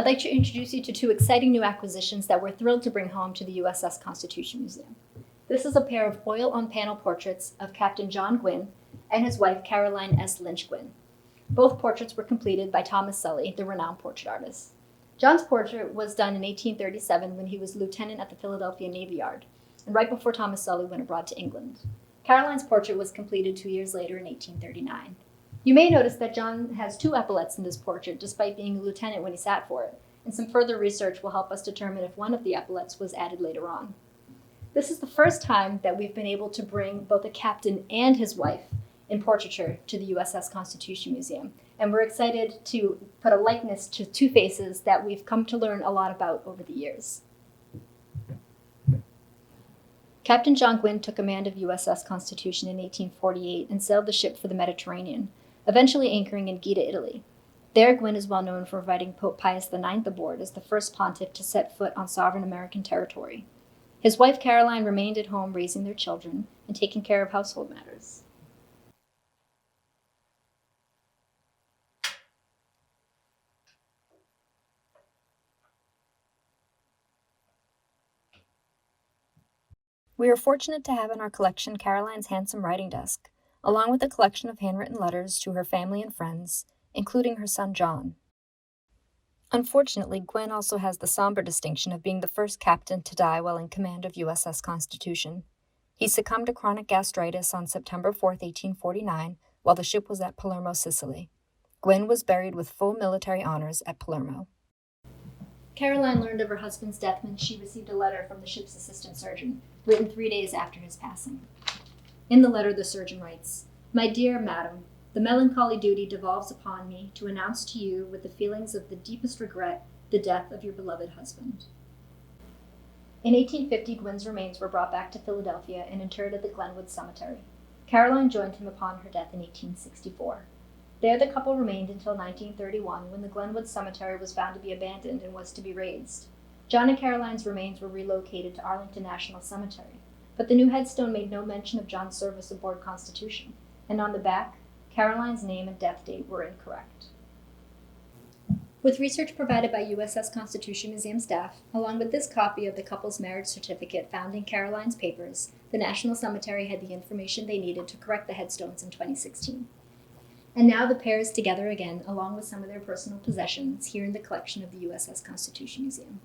I'd like to introduce you to two exciting new acquisitions that we're thrilled to bring home to the USS Constitution Museum. This is a pair of oil-on-panel portraits of Captain John Gwynne and his wife Caroline S. Lynch Gwynne. Both portraits were completed by Thomas Sully, the renowned portrait artist. John's portrait was done in 1837 when he was lieutenant at the Philadelphia Navy Yard, and right before Thomas Sully went abroad to England. Caroline's portrait was completed 2 years later in 1839. You may notice that John has two epaulets in this portrait, despite being a lieutenant when he sat for it, and some further research will help us determine if one of the epaulets was added later on. This is the first time that we've been able to bring both a captain and his wife in portraiture to the USS Constitution Museum, and we're excited to put a likeness to two faces that we've come to learn a lot about over the years. Captain John Gwynne took command of USS Constitution in 1848 and sailed the ship for the Mediterranean, eventually anchoring in Gaeta, Italy. There, Gwynne is well known for inviting Pope Pius IX aboard as the first pontiff to set foot on sovereign American territory. His wife Caroline remained at home raising their children and taking care of household matters. We are fortunate to have in our collection Caroline's handsome writing desk, along with a collection of handwritten letters to her family and friends, including her son John. Unfortunately, Gwynne also has the somber distinction of being the first captain to die while in command of USS Constitution. He succumbed to chronic gastritis on September 4, 1849, while the ship was at Palermo, Sicily. Gwynne was buried with full military honors at Palermo. Caroline learned of her husband's death when she received a letter from the ship's assistant surgeon, written 3 days after his passing. In the letter, the surgeon writes, "My dear madam, the melancholy duty devolves upon me to announce to you, with the feelings of the deepest regret, the death of your beloved husband." In 1850, Gwynne's remains were brought back to Philadelphia and interred at the Glenwood Cemetery. Caroline joined him upon her death in 1864. There the couple remained until 1931, when the Glenwood Cemetery was found to be abandoned and was to be razed. John and Caroline's remains were relocated to Arlington National Cemetery, but the new headstone made no mention of John's service aboard Constitution, and on the back, Caroline's name and death date were incorrect. With research provided by USS Constitution Museum staff, along with this copy of the couple's marriage certificate found in Caroline's papers, the National Cemetery had the information they needed to correct the headstones in 2016. And now the pair is together again, along with some of their personal possessions, here in the collection of the USS Constitution Museum.